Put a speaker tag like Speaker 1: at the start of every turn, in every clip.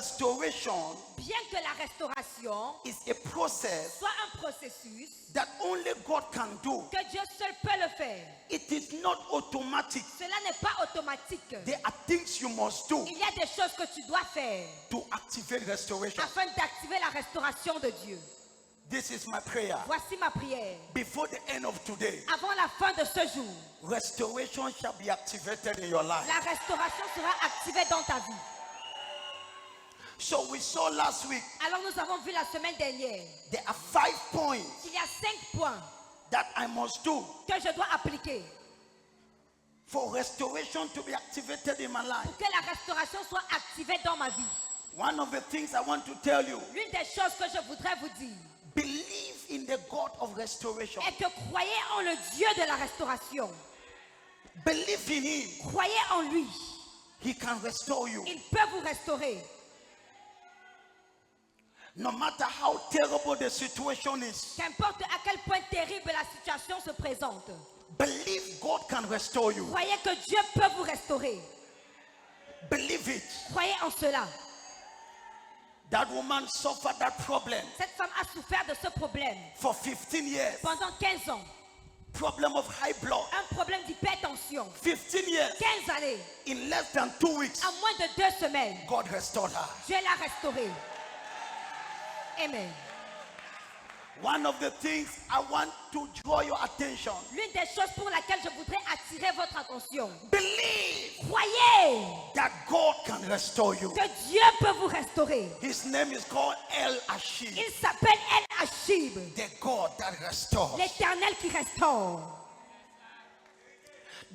Speaker 1: restoration
Speaker 2: bien que la restauration
Speaker 1: is a process
Speaker 2: soit un processus
Speaker 1: that only God can do,
Speaker 2: que Dieu seul peut le faire,
Speaker 1: it is not automatic.
Speaker 2: cela n'est pas automatique.
Speaker 1: There are things you must do
Speaker 2: Il y a des choses que tu dois faire
Speaker 1: to activate restoration.
Speaker 2: afin d'activer la restauration de Dieu.
Speaker 1: This is my prayer.
Speaker 2: Voici ma prière.
Speaker 1: Before the end of today,
Speaker 2: Avant la fin de ce jour,
Speaker 1: restoration shall be activated in your life.
Speaker 2: la restauration sera activée dans ta vie.
Speaker 1: So we saw last week,
Speaker 2: Alors nous avons vu la semaine dernière,
Speaker 1: there are 5 points
Speaker 2: il y a 5 points
Speaker 1: that I must do
Speaker 2: que je dois appliquer
Speaker 1: for restoration to be activated in my life.
Speaker 2: pour que la restauration soit activée dans ma vie.
Speaker 1: One of the things I want to tell you,
Speaker 2: L'une des choses que je voudrais vous dire
Speaker 1: believe in the God of restoration.
Speaker 2: est que croyez en le Dieu de la restauration.
Speaker 1: Believe in Him.
Speaker 2: Croyez en lui.
Speaker 1: He can restore you.
Speaker 2: Il peut vous restaurer.
Speaker 1: No matter how terrible the situation is,
Speaker 2: Qu'importe à quel point terrible la situation se présente.
Speaker 1: believe God can restore you.
Speaker 2: Croyez que Dieu peut vous restaurer.
Speaker 1: Believe it.
Speaker 2: Croyez en cela.
Speaker 1: That woman suffered that problem
Speaker 2: Cette femme a souffert de ce problème
Speaker 1: for 15 years.
Speaker 2: pendant 15 ans.
Speaker 1: Problem of high blood.
Speaker 2: Un problème d'hypertension.
Speaker 1: 15 years.
Speaker 2: 15 années.
Speaker 1: In less than 2 weeks,
Speaker 2: En moins de 2 semaines,
Speaker 1: God restored her.
Speaker 2: Dieu l'a restaurée. Amen.
Speaker 1: One of the things I want to draw your attention.
Speaker 2: L'une des choses pour laquelle je voudrais attirer votre attention.
Speaker 1: Believe
Speaker 2: Croyez
Speaker 1: that God can restore you.
Speaker 2: que Dieu peut vous restaurer.
Speaker 1: His name is called El Ashib,
Speaker 2: Il s'appelle El Hashib,
Speaker 1: the God that restores.
Speaker 2: l'Éternel qui restaure.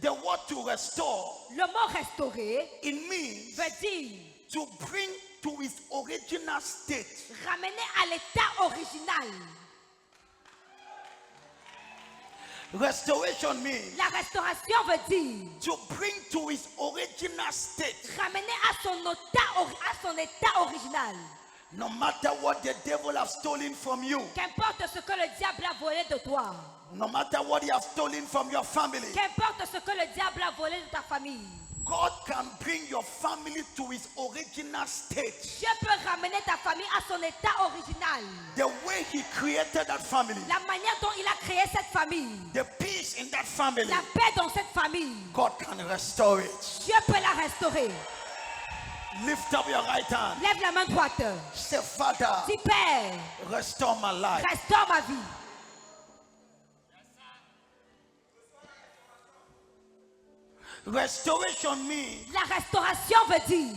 Speaker 1: The word to restore,
Speaker 2: Le mot restaurer
Speaker 1: it means
Speaker 2: veut dire
Speaker 1: to bring to its original state.
Speaker 2: ramener à l'état original.
Speaker 1: Restoration means
Speaker 2: La restauration veut dire
Speaker 1: to bring to its original state.
Speaker 2: ramener à son état original.
Speaker 1: No matter what the devil has stolen from you,
Speaker 2: Qu'importe ce que le diable a volé de toi.
Speaker 1: no matter what he has stolen from your family,
Speaker 2: Qu'importe ce que le diable a volé de ta famille.
Speaker 1: God can bring your family to its original state.
Speaker 2: Dieu peut ramener ta famille à son état original.
Speaker 1: The way he created that family,
Speaker 2: La manière dont il a créé cette famille.
Speaker 1: the peace in that family,
Speaker 2: La paix dans cette famille.
Speaker 1: God can restore it.
Speaker 2: Dieu peut la restaurer.
Speaker 1: Lift up your right hand.
Speaker 2: Lève la main droite.
Speaker 1: Say, Father,
Speaker 2: Dis Père,
Speaker 1: restore my life.
Speaker 2: restaure ma vie.
Speaker 1: Restoration means
Speaker 2: La restauration veut dire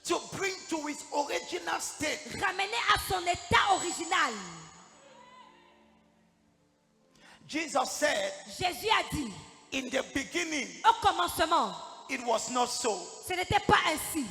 Speaker 1: to bring to its original state.
Speaker 2: ramener à son état original.
Speaker 1: Jesus said,
Speaker 2: Jésus a dit,
Speaker 1: in the beginning,
Speaker 2: au commencement,
Speaker 1: it was not so.
Speaker 2: ce n'était pas ainsi.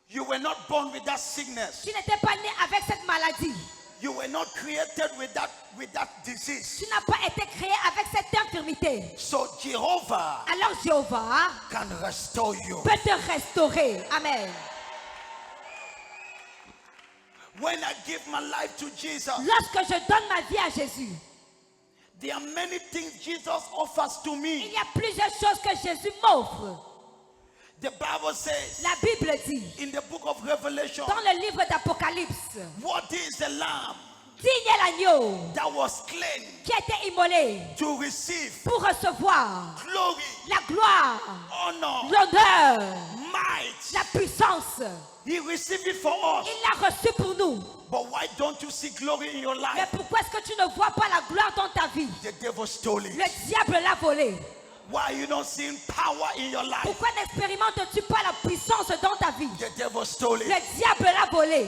Speaker 1: You were not born with that sickness.
Speaker 2: Tu n'étais pas né avec cette maladie.
Speaker 1: You were not created with that disease.
Speaker 2: Tu n'as pas été créé avec cette infirmité.
Speaker 1: So Jehovah
Speaker 2: Alors Jéhovah
Speaker 1: can restore you.
Speaker 2: peut te restaurer. Amen.
Speaker 1: When I give my life to Jesus,
Speaker 2: Lorsque je donne ma vie à Jésus,
Speaker 1: there are many things Jesus offers to
Speaker 2: il
Speaker 1: me.
Speaker 2: y a plusieurs choses que Jésus m'offre.
Speaker 1: The Bible says
Speaker 2: La Bible dit,
Speaker 1: in the book of Revelation,
Speaker 2: dans le livre d'Apocalypse,
Speaker 1: what is the lamb
Speaker 2: digne est l'agneau
Speaker 1: that was slain
Speaker 2: qui a été immolé
Speaker 1: to receive
Speaker 2: pour recevoir
Speaker 1: glory,
Speaker 2: la gloire,
Speaker 1: honor,
Speaker 2: l'honneur,
Speaker 1: might?
Speaker 2: la puissance.
Speaker 1: He received it for us.
Speaker 2: Il l'a reçu pour nous.
Speaker 1: But why don't you see glory in your
Speaker 2: Mais
Speaker 1: life?
Speaker 2: pourquoi est-ce que tu ne vois pas la gloire dans ta vie?
Speaker 1: The devil stole it.
Speaker 2: Le diable l'a volé.
Speaker 1: Why are you not seeing power in your life?
Speaker 2: Pourquoi n'expérimentes-tu pas la puissance dans ta vie?
Speaker 1: The devil stole
Speaker 2: Le
Speaker 1: it.
Speaker 2: diable l'a volé.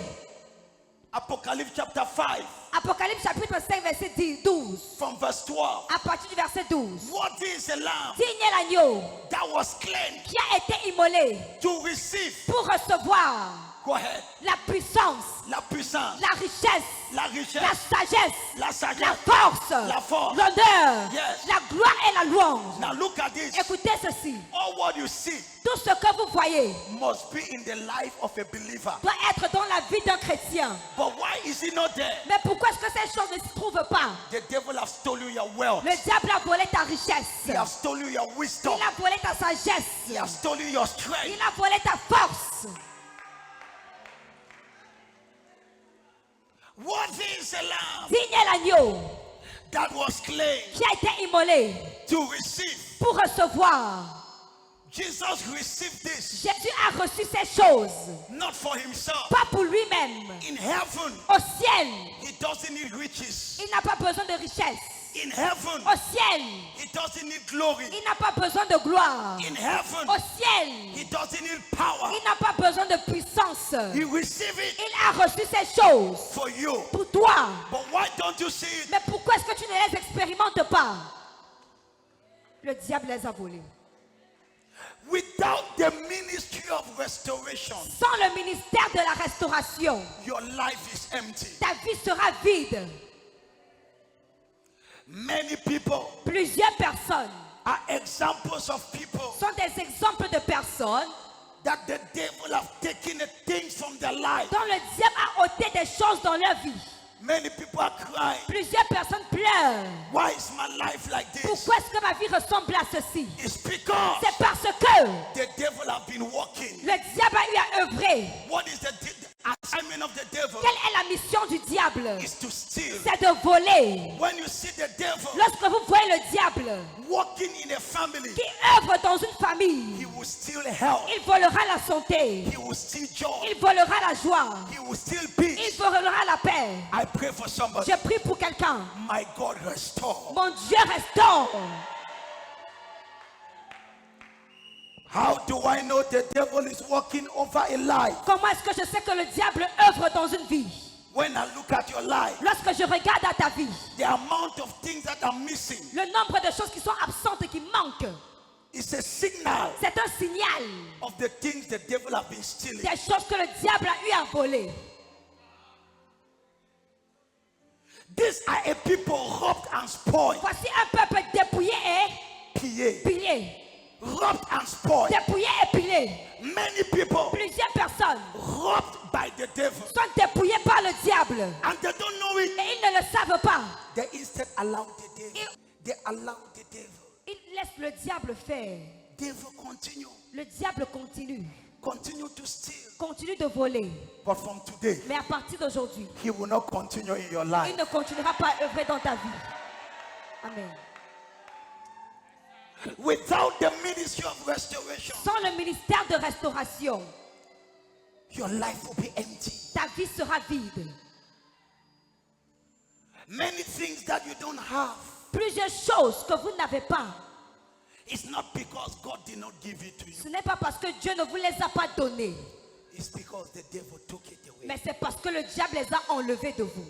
Speaker 1: Apocalypse chapter 5
Speaker 2: Apocalypse chapitre 5 verset 12.
Speaker 1: from verse 12.
Speaker 2: À partir du verset 12.
Speaker 1: What is the lamb
Speaker 2: Digne est l'agneau
Speaker 1: that was slain
Speaker 2: qui a été immolé
Speaker 1: to receive?
Speaker 2: pour recevoir
Speaker 1: Go ahead.
Speaker 2: la puissance,
Speaker 1: La puissance,
Speaker 2: la richesse,
Speaker 1: la
Speaker 2: la
Speaker 1: richesse,
Speaker 2: sagesse,
Speaker 1: la sagesse,
Speaker 2: la force,
Speaker 1: la force.
Speaker 2: l'honneur,
Speaker 1: Yes.
Speaker 2: la gloire et la louange.
Speaker 1: Now look at this.
Speaker 2: Écoutez ceci.
Speaker 1: All what you see
Speaker 2: Tout ce que vous voyez foyer
Speaker 1: must be in the life of a believer.
Speaker 2: doit être dans la vie d'un chrétien.
Speaker 1: But why is it not there?
Speaker 2: Mais pourquoi est-ce que ces choses ne se trouvent pas?
Speaker 1: The devil has stolen your wealth.
Speaker 2: Le diable a volé ta richesse.
Speaker 1: He has stolen your wisdom.
Speaker 2: Il a volé ta sagesse.
Speaker 1: He has stolen your strength.
Speaker 2: Il a volé ta force.
Speaker 1: Worthy is the lamb
Speaker 2: Digne est l'agneau
Speaker 1: that was slain
Speaker 2: qui a été immolé
Speaker 1: to receive.
Speaker 2: pour recevoir.
Speaker 1: Jesus received this
Speaker 2: Jésus a reçu ces choses,
Speaker 1: not for himself.
Speaker 2: pas pour lui-même.
Speaker 1: In heaven,
Speaker 2: Au ciel,
Speaker 1: he doesn't need riches.
Speaker 2: il n'a pas besoin de richesse.
Speaker 1: In heaven,
Speaker 2: Au ciel,
Speaker 1: he doesn't need glory.
Speaker 2: il n'a pas besoin de gloire.
Speaker 1: In heaven,
Speaker 2: Au ciel,
Speaker 1: he doesn't need power.
Speaker 2: il n'a pas besoin de puissance.
Speaker 1: He received it
Speaker 2: Il a reçu ces choses
Speaker 1: for you.
Speaker 2: pour toi.
Speaker 1: But why don't you see it?
Speaker 2: Mais pourquoi est-ce que tu ne les expérimentes pas? Le diable les a volés.
Speaker 1: Without the ministry of restoration,
Speaker 2: Sans le ministère de la restauration,
Speaker 1: your life is empty.
Speaker 2: ta vie sera vide.
Speaker 1: Many people
Speaker 2: Plusieurs personnes
Speaker 1: are examples of people
Speaker 2: sont des exemples de personnes
Speaker 1: that the devil have taken the things from their life.
Speaker 2: dont le diable a ôté des choses dans leur vie.
Speaker 1: Many people are crying.
Speaker 2: Plusieurs personnes pleurent.
Speaker 1: Why is my life like this?
Speaker 2: Pourquoi est-ce que ma vie ressemble à ceci?
Speaker 1: It's because
Speaker 2: C'est parce que
Speaker 1: the devil have been working.
Speaker 2: le diable a eu à œuvrer.
Speaker 1: What is the assignment of the devil?
Speaker 2: Quelle est la mission du diable?
Speaker 1: Is to steal.
Speaker 2: C'est de voler.
Speaker 1: When you see the devil
Speaker 2: Lorsque vous voyez le diable
Speaker 1: working in a family,
Speaker 2: qui œuvre dans une famille,
Speaker 1: he will steal health.
Speaker 2: il volera la santé,
Speaker 1: He will steal joy.
Speaker 2: il volera la joie,
Speaker 1: He will steal
Speaker 2: il
Speaker 1: peace.
Speaker 2: volera la paix.
Speaker 1: I pray for somebody.
Speaker 2: Je prie pour quelqu'un.
Speaker 1: My God, restore.
Speaker 2: Mon Dieu restaure.
Speaker 1: How do I know the devil is working over a life?
Speaker 2: Comment est-ce que je sais que le diable œuvre dans une vie?
Speaker 1: When I look at your life,
Speaker 2: Lorsque je regarde à ta vie,
Speaker 1: the amount of things that are missing
Speaker 2: le nombre de choses qui sont absentes et qui manquent,
Speaker 1: is a signal
Speaker 2: c'est un signal
Speaker 1: of the things the devil have been stealing.
Speaker 2: des choses que le diable a eu à voler.
Speaker 1: These are a people robbed and spoiled.
Speaker 2: Voici un peuple dépouillé et
Speaker 1: Pillé.
Speaker 2: pillé.
Speaker 1: Robbed and spoiled.
Speaker 2: Dépouillé et pillé.
Speaker 1: Many people
Speaker 2: Plusieurs personnes
Speaker 1: robbed by the devil.
Speaker 2: sont dépouillées par le diable
Speaker 1: And they don't know it.
Speaker 2: et ils ne le savent pas.
Speaker 1: They instead allow the devil. They allow the devil.
Speaker 2: Ils laissent le diable faire.
Speaker 1: Devil continue.
Speaker 2: Le diable continue.
Speaker 1: Continue to steal.
Speaker 2: Continue de voler.
Speaker 1: But from today,
Speaker 2: Mais à partir d'aujourd'hui,
Speaker 1: he will not continue in your
Speaker 2: il
Speaker 1: life.
Speaker 2: ne continuera pas à œuvrer dans ta vie. Amen.
Speaker 1: Without the ministry of restoration,
Speaker 2: Sans le ministère de restauration,
Speaker 1: your life will be empty.
Speaker 2: ta vie sera vide.
Speaker 1: Many things that you don't have,
Speaker 2: Plusieurs choses que vous n'avez pas,
Speaker 1: it's not because God did not give it to you.
Speaker 2: ce n'est pas parce que Dieu ne vous les a pas données,
Speaker 1: It's because the devil took it away.
Speaker 2: mais c'est parce que le diable les a enlevés de vous.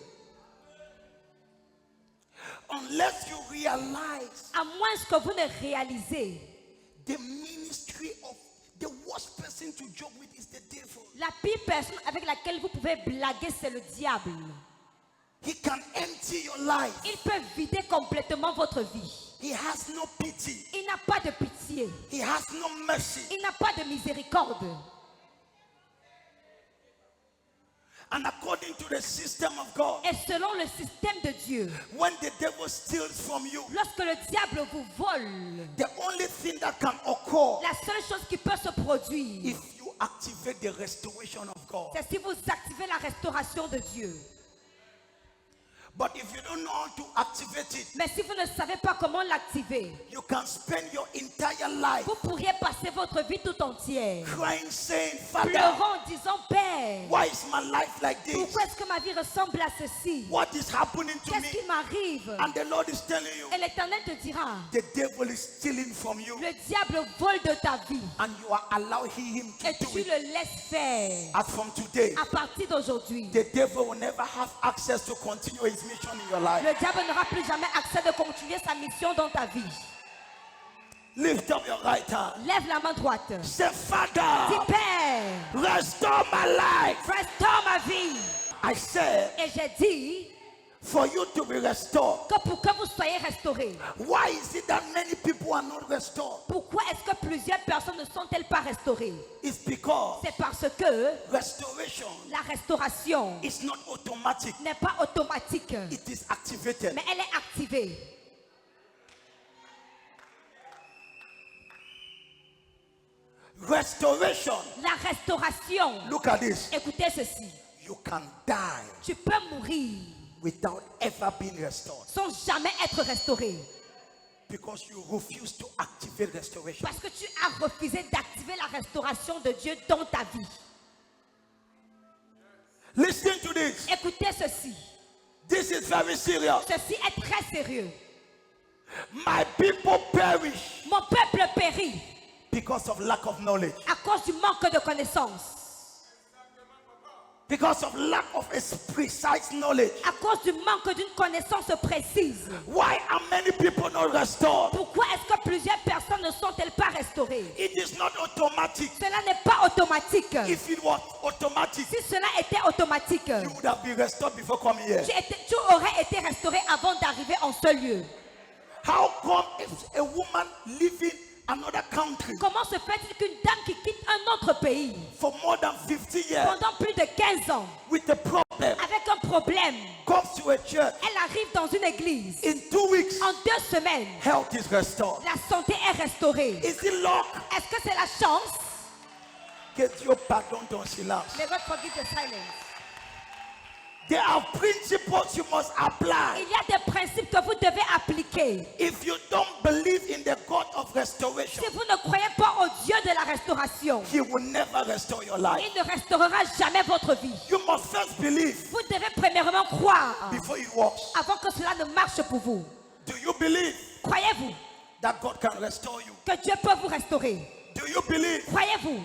Speaker 1: Unless you realize
Speaker 2: À moins que vous ne réalisez,
Speaker 1: the ministry of the worst person to joke with is the devil.
Speaker 2: la pire personne avec laquelle vous pouvez blaguer, c'est le diable.
Speaker 1: He can empty your life.
Speaker 2: Il peut vider complètement votre vie.
Speaker 1: He has no pity.
Speaker 2: Il n'a pas de pitié.
Speaker 1: He has no mercy.
Speaker 2: Il n'a pas de miséricorde.
Speaker 1: And according to the system of God,
Speaker 2: Et selon le système de Dieu,
Speaker 1: when the devil steals from you,
Speaker 2: lorsque le diable vous vole,
Speaker 1: the only thing that can occur
Speaker 2: la seule chose qui peut se produire,
Speaker 1: if you activate the restoration of God.
Speaker 2: c'est si vous activez la restauration de Dieu.
Speaker 1: But if you don't know how to activate it,
Speaker 2: Mais si vous ne savez pas comment l'activer,
Speaker 1: you can spend your entire life
Speaker 2: vous pourriez passer votre vie tout entière
Speaker 1: crying, saying, Father,
Speaker 2: pleurant en disant, Père,
Speaker 1: why is my life like this?
Speaker 2: pourquoi est-ce que ma vie ressemble à ceci?
Speaker 1: What is happening to
Speaker 2: Qu'est-ce
Speaker 1: me?
Speaker 2: qui m'arrive?
Speaker 1: And the Lord is telling you,
Speaker 2: Et l'Éternel te dira,
Speaker 1: the devil is stealing from you,
Speaker 2: le diable vole de ta vie
Speaker 1: and you are allowing him to
Speaker 2: et
Speaker 1: do
Speaker 2: tu
Speaker 1: it.
Speaker 2: le laisses faire.
Speaker 1: As from today,
Speaker 2: À partir d'aujourd'hui,
Speaker 1: the devil will never have access to continue his mission in your life.
Speaker 2: le diable n'aura plus jamais accès de continuer sa mission dans ta vie.
Speaker 1: Lift up your right hand.
Speaker 2: Lève la main droite.
Speaker 1: Say,
Speaker 2: Dis,
Speaker 1: Father,
Speaker 2: Père,
Speaker 1: restore my life.
Speaker 2: restaure ma vie.
Speaker 1: I said,
Speaker 2: Et j'ai dit,
Speaker 1: for you to be restored.
Speaker 2: pour que vous soyez restaurés.
Speaker 1: Why is it that many people are not restored?
Speaker 2: Pourquoi est-ce que plusieurs personnes ne sont-elles pas restaurées?
Speaker 1: It's because
Speaker 2: C'est parce que
Speaker 1: restoration
Speaker 2: la restauration
Speaker 1: is not automatic.
Speaker 2: n'est pas automatique,
Speaker 1: It is activated.
Speaker 2: mais elle est activée.
Speaker 1: Restoration.
Speaker 2: La restauration,
Speaker 1: Look at this.
Speaker 2: écoutez ceci,
Speaker 1: You can die
Speaker 2: tu peux mourir
Speaker 1: without ever being restored
Speaker 2: sans jamais être restauré
Speaker 1: because you refuse to activate restoration.
Speaker 2: parce que tu as refusé d'activer la restauration de Dieu dans ta vie.
Speaker 1: Listen to this.
Speaker 2: Écoutez ceci,
Speaker 1: This is very serious.
Speaker 2: ceci est très sérieux.
Speaker 1: My people perish
Speaker 2: Mon peuple périt
Speaker 1: because of lack of knowledge,
Speaker 2: à cause du manque de connaissances,
Speaker 1: because of lack of precise knowledge.
Speaker 2: à cause du manque d'une connaissance précise.
Speaker 1: Why are many people not restored?
Speaker 2: Pourquoi est-ce que plusieurs personnes ne sont-elles pas restaurées?
Speaker 1: It is not automatic.
Speaker 2: Cela n'est pas automatique.
Speaker 1: If it was automatic,
Speaker 2: Si cela était automatique,
Speaker 1: you would have been restored before coming here.
Speaker 2: tu aurais été restauré avant d'arriver en ce lieu.
Speaker 1: How come if a woman living another country
Speaker 2: Comment se fait-il qu'une dame qui quitte un autre pays
Speaker 1: for more than 50 years
Speaker 2: pendant plus de 15 ans
Speaker 1: with a problem
Speaker 2: avec un problème,
Speaker 1: comes to a church
Speaker 2: elle arrive dans une église,
Speaker 1: in 2 weeks,
Speaker 2: en 2 semaines,
Speaker 1: health is restored?
Speaker 2: la santé est restaurée?
Speaker 1: Is it luck?
Speaker 2: Est-ce que c'est la chance?
Speaker 1: Que Dieu pardonne ton silence.
Speaker 2: May God forgive the silence.
Speaker 1: There are principles you must apply.
Speaker 2: Il y a des principes que vous devez appliquer.
Speaker 1: If you don't believe in the God of restoration,
Speaker 2: Si vous ne croyez pas au Dieu de la restauration,
Speaker 1: He will never restore your life.
Speaker 2: il ne restaurera jamais votre vie.
Speaker 1: You must first believe
Speaker 2: Vous devez premièrement croire
Speaker 1: before it works.
Speaker 2: avant que cela ne marche pour vous.
Speaker 1: Do you believe
Speaker 2: Croyez-vous
Speaker 1: that God can restore you?
Speaker 2: que Dieu peut vous restaurer?
Speaker 1: Do you believe
Speaker 2: Croyez-vous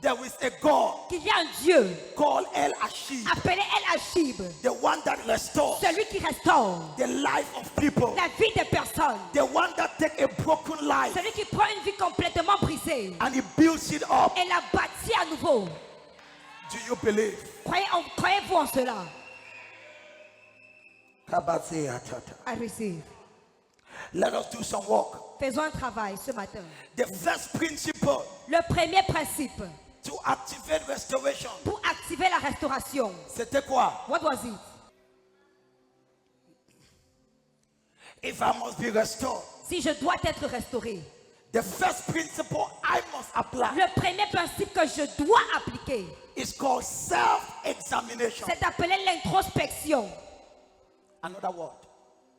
Speaker 1: there is a God
Speaker 2: qu'il y a un Dieu
Speaker 1: called El Ashib,
Speaker 2: appelé El Hashib,
Speaker 1: the one that restores
Speaker 2: celui qui restaure
Speaker 1: the life of people,
Speaker 2: la vie des personnes,
Speaker 1: the one that takes a broken life
Speaker 2: celui qui prend une vie complètement brisée
Speaker 1: and He builds it up?
Speaker 2: et la bâtit à nouveau?
Speaker 1: Do you believe?
Speaker 2: Croyez-vous en cela? I receive.
Speaker 1: Let us do some work.
Speaker 2: Faisons un travail ce matin.
Speaker 1: The first principle
Speaker 2: Le premier principe
Speaker 1: to activate restoration,
Speaker 2: pour activer la restauration,
Speaker 1: c'était quoi?
Speaker 2: what was it?
Speaker 1: If I must be restored,
Speaker 2: Si je dois être restauré,
Speaker 1: the first principle I must apply
Speaker 2: le premier principe que je dois appliquer,
Speaker 1: is called self-examination.
Speaker 2: c'est appelé l'introspection.
Speaker 1: Another word.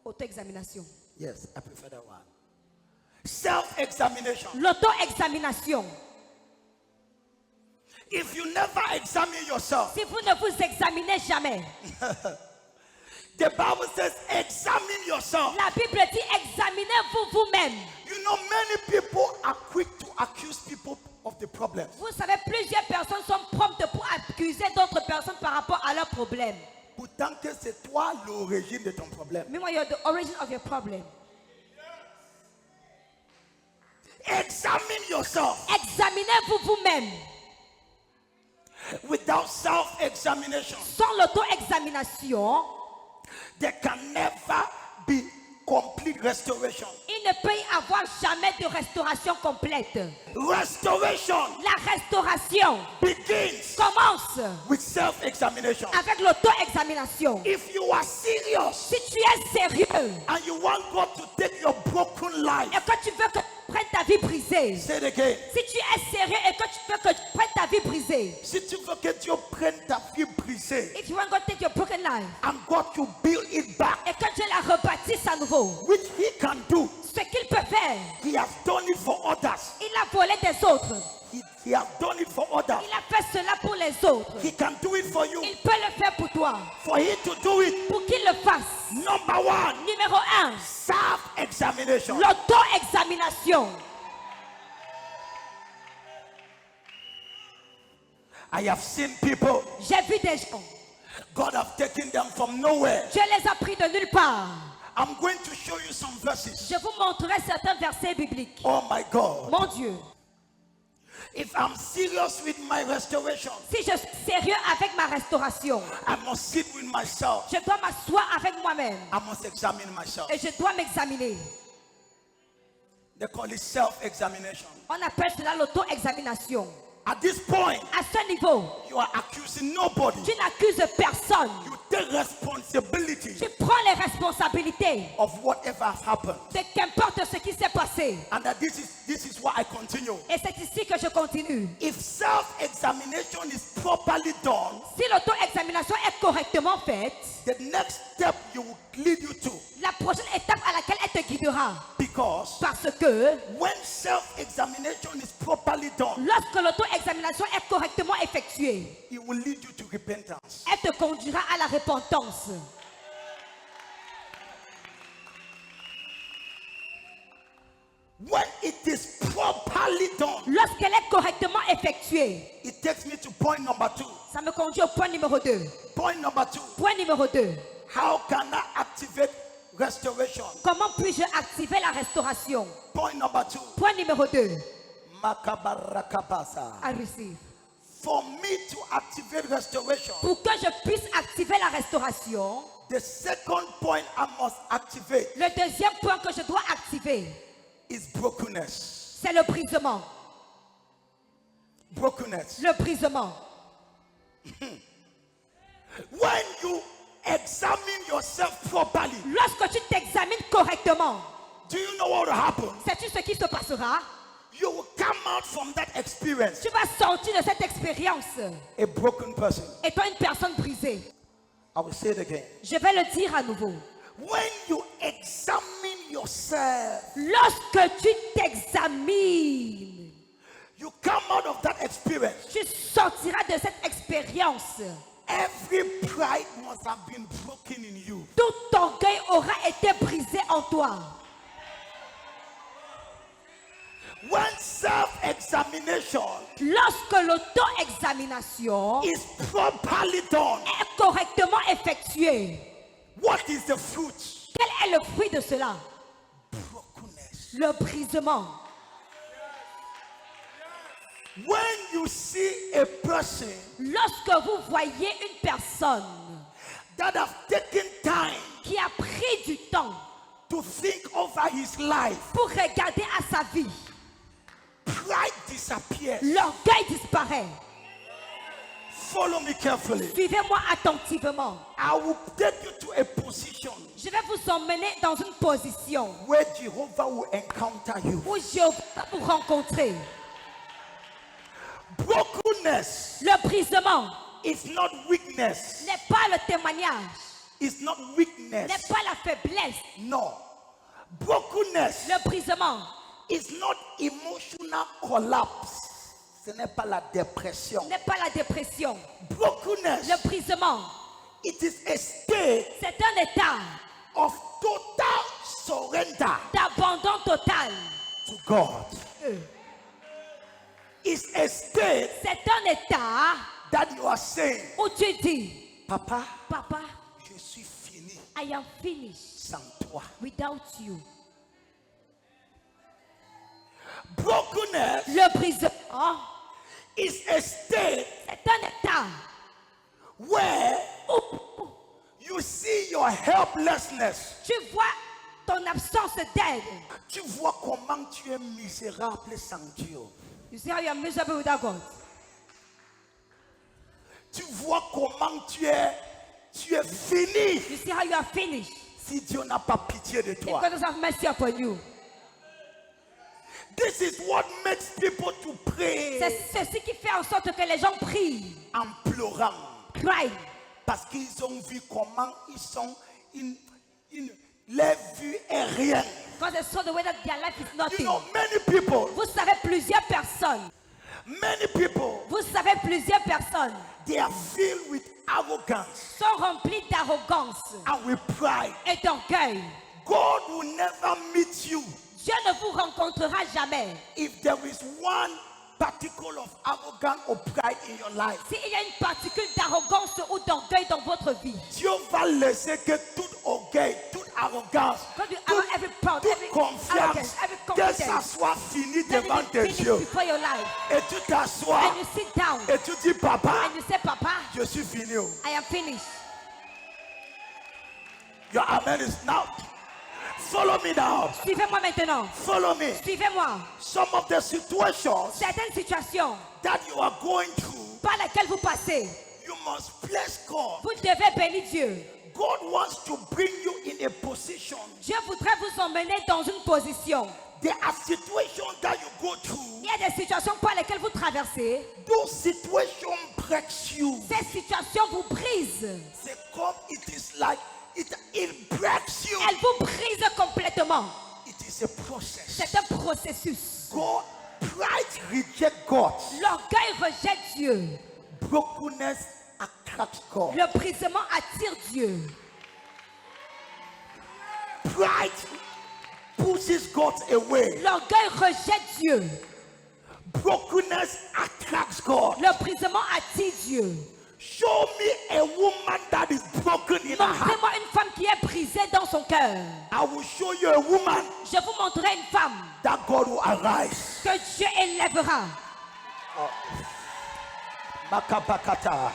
Speaker 2: Auto-examination.
Speaker 1: Yes, I prefer that one. Self-examination.
Speaker 2: L'auto-examination.
Speaker 1: If you never examine yourself,
Speaker 2: Si vous ne vous examinez jamais,
Speaker 1: the Bible says examine yourself.
Speaker 2: la Bible dit examinez-vous vous-même.
Speaker 1: You know, many people are quick to accuse people of the problem.
Speaker 2: Vous savez, plusieurs personnes sont promptes pour accuser d'autres personnes par rapport à leurs problèmes.
Speaker 1: Pourtant que c'est toi l'origine de ton problème.
Speaker 2: Meanwhile, you're the origin of your problem.
Speaker 1: Examine yourself.
Speaker 2: Examinez-vous vous-même.
Speaker 1: Without self-examination,
Speaker 2: Sans l'auto-examination,
Speaker 1: there can never be complete restoration.
Speaker 2: il ne peut y avoir jamais de restauration complète.
Speaker 1: Restoration
Speaker 2: La restauration
Speaker 1: begins
Speaker 2: commence
Speaker 1: with self-examination.
Speaker 2: avec l'auto-examination.
Speaker 1: If you are serious
Speaker 2: Si tu es sérieux
Speaker 1: and you want God to take your broken life,
Speaker 2: et que tu veux que tu prennes ta vie brisée,
Speaker 1: say it again.
Speaker 2: si tu es sérieux et que tu veux que tu prennes ta vie brisée,
Speaker 1: Si tu veux que Dieu prenne ta vie brisée
Speaker 2: if you want God to take your broken life
Speaker 1: and God to build it back,
Speaker 2: et que Dieu la rebâtisse à nouveau,
Speaker 1: which He can do,
Speaker 2: ce qu'il peut faire,
Speaker 1: He has done it for others.
Speaker 2: il a volé des autres.
Speaker 1: He has done it for others.
Speaker 2: Il a fait cela pour les autres.
Speaker 1: He can do it for you.
Speaker 2: Il peut le faire pour toi.
Speaker 1: For Him to do it,
Speaker 2: Pour qu'il le fasse.
Speaker 1: number one,
Speaker 2: Numéro 1,
Speaker 1: self-examination.
Speaker 2: l'auto-examination.
Speaker 1: I have seen people,
Speaker 2: J'ai vu des gens.
Speaker 1: God have taken them from nowhere.
Speaker 2: Dieu les a pris de nulle part.
Speaker 1: I'm going to show you some verses.
Speaker 2: Je vous montrerai certains versets bibliques.
Speaker 1: Oh my God.
Speaker 2: Mon Dieu.
Speaker 1: If I'm serious with my restoration,
Speaker 2: Si je suis sérieux avec ma restauration,
Speaker 1: I must sit with myself.
Speaker 2: je dois m'asseoir avec moi-même
Speaker 1: I must examine myself.
Speaker 2: et je dois m'examiner.
Speaker 1: They call it self-examination.
Speaker 2: On appelle cela l'auto-examination.
Speaker 1: At this point,
Speaker 2: À ce niveau,
Speaker 1: you are accusing nobody.
Speaker 2: tu n'accuses personne.
Speaker 1: You take responsibility
Speaker 2: Tu prends les responsabilités
Speaker 1: of whatever has happened.
Speaker 2: de qu'importe ce qui s'est passé.
Speaker 1: And that this is why I continue.
Speaker 2: Et c'est ici que je continue.
Speaker 1: If self-examination is properly done,
Speaker 2: Si l'auto-examination est correctement faite,
Speaker 1: the next step you will lead you to.
Speaker 2: la prochaine étape à laquelle elle te guidera.
Speaker 1: Because
Speaker 2: Parce que
Speaker 1: when self-examination is properly done,
Speaker 2: lorsque l'auto-examination est correctement effectuée,
Speaker 1: it will lead you to repentance.
Speaker 2: elle te conduira à la repentance.
Speaker 1: When it is properly done,
Speaker 2: Lorsqu'elle est correctement effectuée,
Speaker 1: it takes me to point number 2.
Speaker 2: ça me conduit au point numéro 2.
Speaker 1: Point number 2.
Speaker 2: Point numéro 2.
Speaker 1: How can I activate restoration?
Speaker 2: Comment puis-je activer la restauration?
Speaker 1: Point number 2.
Speaker 2: Point numéro 2.
Speaker 1: Makabarakabasa.
Speaker 2: I receive.
Speaker 1: For me to activate restoration,
Speaker 2: Pour que je puisse activer la restauration,
Speaker 1: the second point I must activate
Speaker 2: le deuxième point que je dois activer,
Speaker 1: is brokenness.
Speaker 2: c'est le brisement.
Speaker 1: Brokenness.
Speaker 2: Le brisement.
Speaker 1: When you examine yourself properly,
Speaker 2: Lorsque tu t'examines correctement,
Speaker 1: do you know what will happen?
Speaker 2: sais-tu ce qui se passera?
Speaker 1: You will come out from that experience
Speaker 2: Tu vas sortir de cette expérience
Speaker 1: a broken person.
Speaker 2: étant une personne brisée.
Speaker 1: I will say it again.
Speaker 2: Je vais le dire à nouveau.
Speaker 1: When you examine yourself,
Speaker 2: Lorsque tu t'examines,
Speaker 1: you come out of that experience.
Speaker 2: tu sortiras de cette expérience.
Speaker 1: Every pride must have been broken in you.
Speaker 2: Tout orgueil aura été brisé en toi.
Speaker 1: When self-examination
Speaker 2: Lorsque l'auto-examination
Speaker 1: is properly done,
Speaker 2: est correctement effectuée,
Speaker 1: what is the fruit?
Speaker 2: quel est le fruit de cela?
Speaker 1: Brokenness.
Speaker 2: Le brisement.
Speaker 1: When you see a person
Speaker 2: Lorsque vous voyez une personne
Speaker 1: that have taken time
Speaker 2: qui a pris du temps
Speaker 1: to think over his life,
Speaker 2: pour regarder à sa vie,
Speaker 1: pride disappears.
Speaker 2: l'orgueil disparaît.
Speaker 1: Follow me carefully.
Speaker 2: Suivez-moi attentivement.
Speaker 1: I will take you to a position
Speaker 2: Je vais vous emmener dans une position
Speaker 1: where Jehovah will encounter you.
Speaker 2: où Jéhovah va vous rencontrer.
Speaker 1: Brokenness
Speaker 2: Le brisement
Speaker 1: is not weakness.
Speaker 2: n'est pas le témoignage,
Speaker 1: It's not
Speaker 2: n'est
Speaker 1: weakness.
Speaker 2: pas la faiblesse.
Speaker 1: No. Brokenness
Speaker 2: Le brisement
Speaker 1: is not emotional collapse. Ce n'est pas la dépression.
Speaker 2: n'est pas la dépression.
Speaker 1: Brokenness,
Speaker 2: Le brisement,
Speaker 1: it is a state
Speaker 2: c'est un état
Speaker 1: of total surrender
Speaker 2: d'abandon total.
Speaker 1: to God. It's a state
Speaker 2: C'est un état
Speaker 1: that you are saying,
Speaker 2: où tu dis,
Speaker 1: Papa,
Speaker 2: Papa,
Speaker 1: je suis fini
Speaker 2: I am finished
Speaker 1: sans toi.
Speaker 2: without you.
Speaker 1: Brokenness
Speaker 2: Le brisement,
Speaker 1: is a state
Speaker 2: c'est un état
Speaker 1: where
Speaker 2: où
Speaker 1: you see your helplessness.
Speaker 2: tu vois ton absence d'aide.
Speaker 1: Tu vois comment tu es misérable sans Dieu.
Speaker 2: You see how you are miserable without God.
Speaker 1: Tu vois comment tu es fini
Speaker 2: You see how you are finished.
Speaker 1: si Dieu n'a pas pitié de
Speaker 2: If
Speaker 1: toi.
Speaker 2: God doesn't have mercy upon you.
Speaker 1: This is what makes people to pray
Speaker 2: C'est ceci qui fait en sorte que les gens prient,
Speaker 1: en pleurant.
Speaker 2: cry,
Speaker 1: Parce qu'ils ont vu comment ils sont, leur vue est rien.
Speaker 2: because they saw the way that their life is
Speaker 1: You
Speaker 2: nothing.
Speaker 1: know, many people,
Speaker 2: Vous savez, plusieurs personnes,
Speaker 1: they are filled with arrogance
Speaker 2: sont remplies d'arrogance
Speaker 1: and with pride.
Speaker 2: et d'orgueil.
Speaker 1: God will never meet you
Speaker 2: Dieu ne vous rencontrera jamais.
Speaker 1: if there is one particle of arrogance or pride in your life.
Speaker 2: S'il y a une particule d'arrogance ou d'orgueil dans votre vie,
Speaker 1: Dieu va laisser que tout orgueil, toute arrogance,
Speaker 2: God will allow every pride,
Speaker 1: toute
Speaker 2: every
Speaker 1: confiance,
Speaker 2: arrogance, every
Speaker 1: que
Speaker 2: completed.
Speaker 1: ça soit fini
Speaker 2: Let
Speaker 1: devant
Speaker 2: it
Speaker 1: tes
Speaker 2: be finished
Speaker 1: yeux.
Speaker 2: before your life.
Speaker 1: Et tu t'assois.
Speaker 2: And you sit down.
Speaker 1: Et tu dis, papa,
Speaker 2: And you say, Papa,
Speaker 1: je suis fini. Oh.
Speaker 2: I am finished.
Speaker 1: Your amen is now. Follow me now.
Speaker 2: Suivez-moi maintenant.
Speaker 1: Follow me.
Speaker 2: Suivez-moi.
Speaker 1: Some of the situations
Speaker 2: Certaines situations
Speaker 1: that you are going through,
Speaker 2: par lesquelles vous passez,
Speaker 1: you must bless God.
Speaker 2: vous devez bénir Dieu.
Speaker 1: God wants to bring you in a position.
Speaker 2: Dieu voudrait vous emmener dans une position.
Speaker 1: There are situations that you go through.
Speaker 2: Il y a des situations par lesquelles vous traversez.
Speaker 1: Those situations breaks you.
Speaker 2: Ces situations vous brisent.
Speaker 1: They come, it is like it breaks you.
Speaker 2: Elles vous brisent complètement.
Speaker 1: It is a process.
Speaker 2: C'est un processus.
Speaker 1: God, pride reject God.
Speaker 2: L'orgueil rejette Dieu.
Speaker 1: Brokenness attracts God.
Speaker 2: Le brisement attire Dieu.
Speaker 1: Pride pushes God away.
Speaker 2: L'orgueil rejette Dieu.
Speaker 1: Brokenness attracts God.
Speaker 2: Le brisement attire Dieu.
Speaker 1: Show me a woman that is broken in her heart.
Speaker 2: Montrez-moi une femme qui est brisée dans son cœur.
Speaker 1: I will show you a woman
Speaker 2: Je vous montrerai une femme
Speaker 1: that God will arise.
Speaker 2: que Dieu élèvera.
Speaker 1: Makapakata.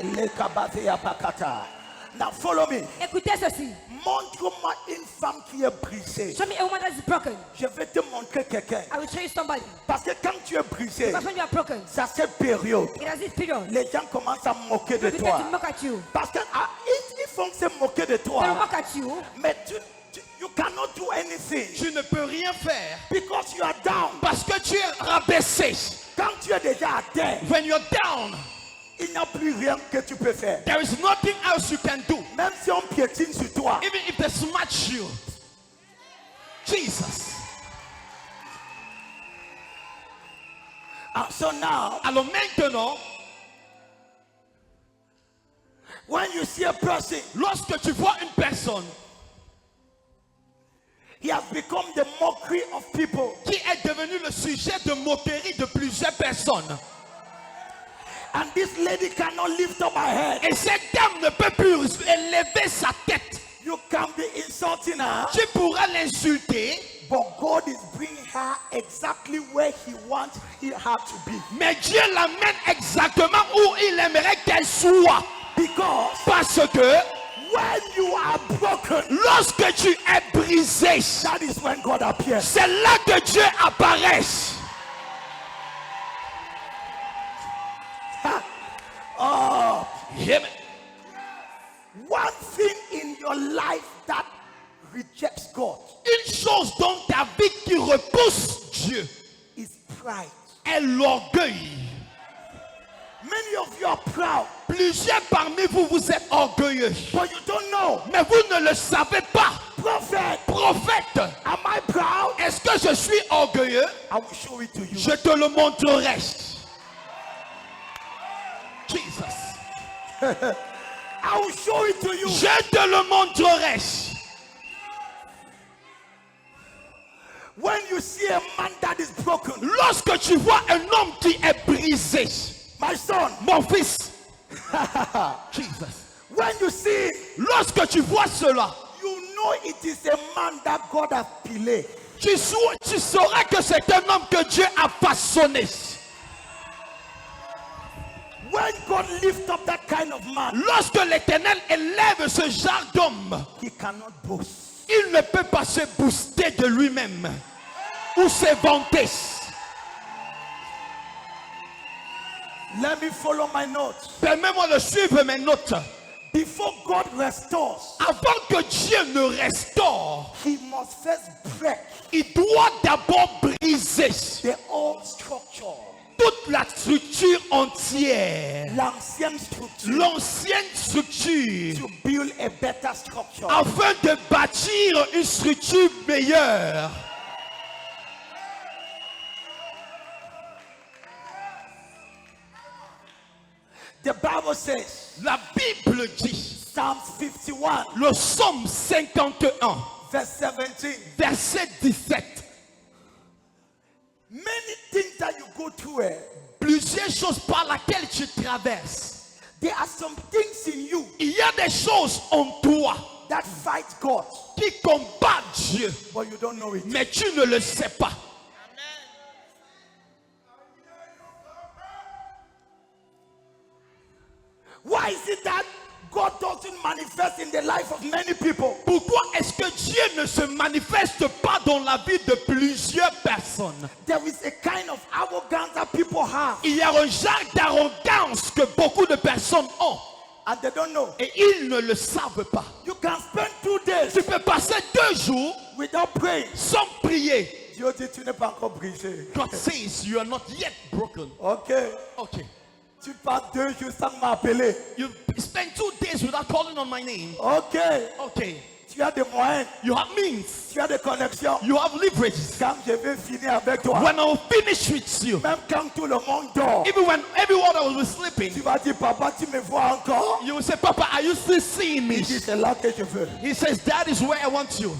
Speaker 1: Lekabazea pakata. Now follow me.
Speaker 2: Écoutez ceci.
Speaker 1: Montre-moi une femme qui est brisée.
Speaker 2: Show me a woman that is broken.
Speaker 1: Je vais te montrer quelqu'un.
Speaker 2: I will show you somebody.
Speaker 1: Parce que quand tu es brisé,
Speaker 2: Because when you are broken,
Speaker 1: c'est cette période,
Speaker 2: it has this period.
Speaker 1: les gens commencent à moquer de
Speaker 2: People
Speaker 1: toi.
Speaker 2: tend to mock at you.
Speaker 1: Parce que ils font se moquer de
Speaker 2: They will
Speaker 1: toi.
Speaker 2: mock at you.
Speaker 1: Mais you cannot do anything.
Speaker 3: Tu ne peux rien faire
Speaker 1: Because you are down.
Speaker 3: parce que tu es rabaissé.
Speaker 1: Quand tu es déjà à terre,
Speaker 3: When you're down,
Speaker 1: il n'y a plus rien que tu peux faire.
Speaker 3: there is nothing else you can do.
Speaker 1: Même si on piétine sur toi,
Speaker 3: Even if they smash you. Jesus.
Speaker 1: so now,
Speaker 3: Alors maintenant,
Speaker 1: when you see a person,
Speaker 3: lorsque tu vois une personne
Speaker 1: he has become the mockery of people.
Speaker 3: qui est devenue le sujet de moquerie de plusieurs personnes,
Speaker 1: And this lady cannot lift up her head.
Speaker 3: et cette dame ne peut plus élever sa tête,
Speaker 1: You can be insulting her,
Speaker 3: tu pourras l'insulter,
Speaker 1: but God is bringing her exactly where He wants her to be.
Speaker 3: mais Dieu l'amène exactement où il aimerait qu'elle soit.
Speaker 1: Because
Speaker 3: Parce que
Speaker 1: when you are broken,
Speaker 3: lorsque tu es brisé,
Speaker 1: that is when God appears.
Speaker 3: c'est là que Dieu apparaît.
Speaker 1: Oh,
Speaker 3: Amen.
Speaker 1: one thing in your life that rejects God
Speaker 3: Une chose dans ta vie qui repousse Dieu
Speaker 1: is pride.
Speaker 3: est l'orgueil.
Speaker 1: Many of you are proud,
Speaker 3: Plusieurs parmi vous, vous êtes orgueilleux,
Speaker 1: but you don't know.
Speaker 3: mais vous ne le savez pas.
Speaker 1: Prophet,
Speaker 3: Prophète,
Speaker 1: am I proud?
Speaker 3: est-ce que je suis orgueilleux?
Speaker 1: I will show it to you.
Speaker 3: Je te le montrerai. Jesus.
Speaker 1: I will show it to you.
Speaker 3: Je te le montrerai.
Speaker 1: When you see a man that is broken,
Speaker 3: Lorsque tu vois un homme qui est brisé,
Speaker 1: my son,
Speaker 3: mon fils, Jesus.
Speaker 1: when you see,
Speaker 3: Lorsque tu vois cela,
Speaker 1: you know it is a man that God has pillé.
Speaker 3: tu sauras que c'est un homme que Dieu a façonné.
Speaker 1: When God lifts up that kind of man,
Speaker 3: Lorsque l'Éternel élève ce genre d'homme,
Speaker 1: he cannot boast.
Speaker 3: il ne peut pas se booster de lui-même ou se vanter.
Speaker 1: Let me follow my notes.
Speaker 3: Permets-moi de suivre mes notes.
Speaker 1: Before God restores,
Speaker 3: Avant que Dieu ne restaure,
Speaker 1: he must first break
Speaker 3: il doit d'abord briser
Speaker 1: the old structure,
Speaker 3: toute la structure entière,
Speaker 1: l'ancienne structure,
Speaker 3: l'ancienne structure,
Speaker 1: to build a better structure.
Speaker 3: afin de bâtir une structure meilleure.
Speaker 1: The Bible says,
Speaker 3: La Bible dit,
Speaker 1: Psalms 51,
Speaker 3: le psaume 51,
Speaker 1: verse 17,
Speaker 3: verset 17,
Speaker 1: many things that you go through,
Speaker 3: plusieurs choses par lesquelles tu traverses.
Speaker 1: there are some things in you
Speaker 3: Il y a des choses en toi
Speaker 1: that fight God.
Speaker 3: qui combat Dieu,
Speaker 1: but you don't know it.
Speaker 3: mais tu ne le sais pas.
Speaker 1: Why is it that God doesn't manifest in the life of many people?
Speaker 3: Pourquoi est-ce que Dieu ne se manifeste pas dans la vie de plusieurs personnes?
Speaker 1: There is a kind of arrogance that people have,
Speaker 3: Il y a un genre d'arrogance que beaucoup de personnes ont
Speaker 1: and they don't know.
Speaker 3: et ils ne le savent pas.
Speaker 1: You can spend 2 days
Speaker 3: Tu peux passer 2 jours
Speaker 1: without praying.
Speaker 3: sans prier.
Speaker 1: Dieu dit, tu n'es pas encore brisé.
Speaker 3: God says you are not yet broken.
Speaker 1: Okay.
Speaker 3: Okay.
Speaker 1: Tu passes 2 jours sans m'appeler.
Speaker 3: You spend 2 days without calling on my name.
Speaker 1: Okay.
Speaker 3: Okay.
Speaker 1: Tu as des moyens.
Speaker 3: You have means.
Speaker 1: Tu as des connexions.
Speaker 3: You have leverages.
Speaker 1: Quand je vais finir avec toi,
Speaker 3: When I will finish with you,
Speaker 1: même quand tout le monde dort,
Speaker 3: even when everyone else was
Speaker 1: tu
Speaker 3: sleeping,
Speaker 1: vas dire, papa, tu me vois encore?
Speaker 3: you will say, Papa, are you still seeing me?
Speaker 1: Il dit, c'est là que je veux.
Speaker 3: He says, that is where I want you.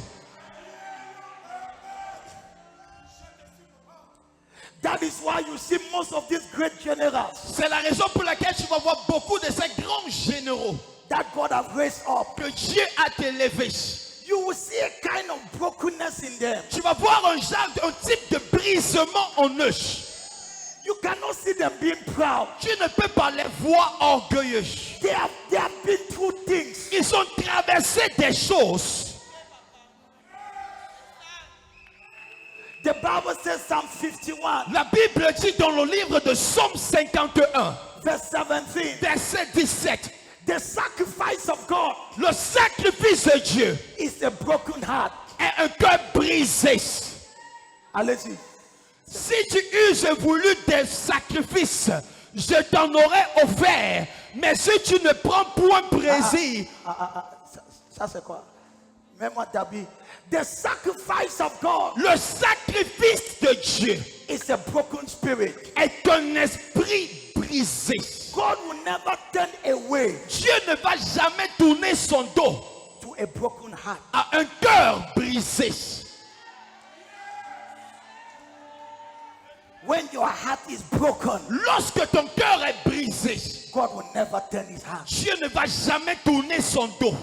Speaker 1: That is why you see most of these great generals
Speaker 3: C'est la raison pour laquelle tu vas voir beaucoup de ces grands généraux
Speaker 1: that God has raised up.
Speaker 3: que Dieu a élevé.
Speaker 1: You will see a kind of brokenness in them.
Speaker 3: Tu vas voir un type de brisement en eux.
Speaker 1: You cannot see them being proud.
Speaker 3: Tu ne peux pas les voir orgueilleux.
Speaker 1: They have been through things.
Speaker 3: Ils ont traversé des choses.
Speaker 1: The Bible says Psalm 51,
Speaker 3: La Bible dit dans le livre de Psaume 51,
Speaker 1: verse 17,
Speaker 3: verset 17,
Speaker 1: the sacrifice of God
Speaker 3: le sacrifice de Dieu
Speaker 1: is a broken heart.
Speaker 3: est un cœur brisé.
Speaker 1: Allez-y.
Speaker 3: Si tu euses voulu des sacrifices, je t'en aurais offert. Mais si tu ne prends point plaisir,
Speaker 1: Ça c'est quoi? Mets-moi Dabi. The sacrifice of God
Speaker 3: le sacrifice de Dieu
Speaker 1: is a broken spirit.
Speaker 3: est un esprit brisé.
Speaker 1: God will never turn away
Speaker 3: Dieu ne va jamais tourner son dos
Speaker 1: to a broken heart.
Speaker 3: à un cœur brisé.
Speaker 1: When your heart is broken,
Speaker 3: Lorsque ton cœur est brisé,
Speaker 1: God will never turn his heart.
Speaker 3: Dieu ne va jamais tourner son dos.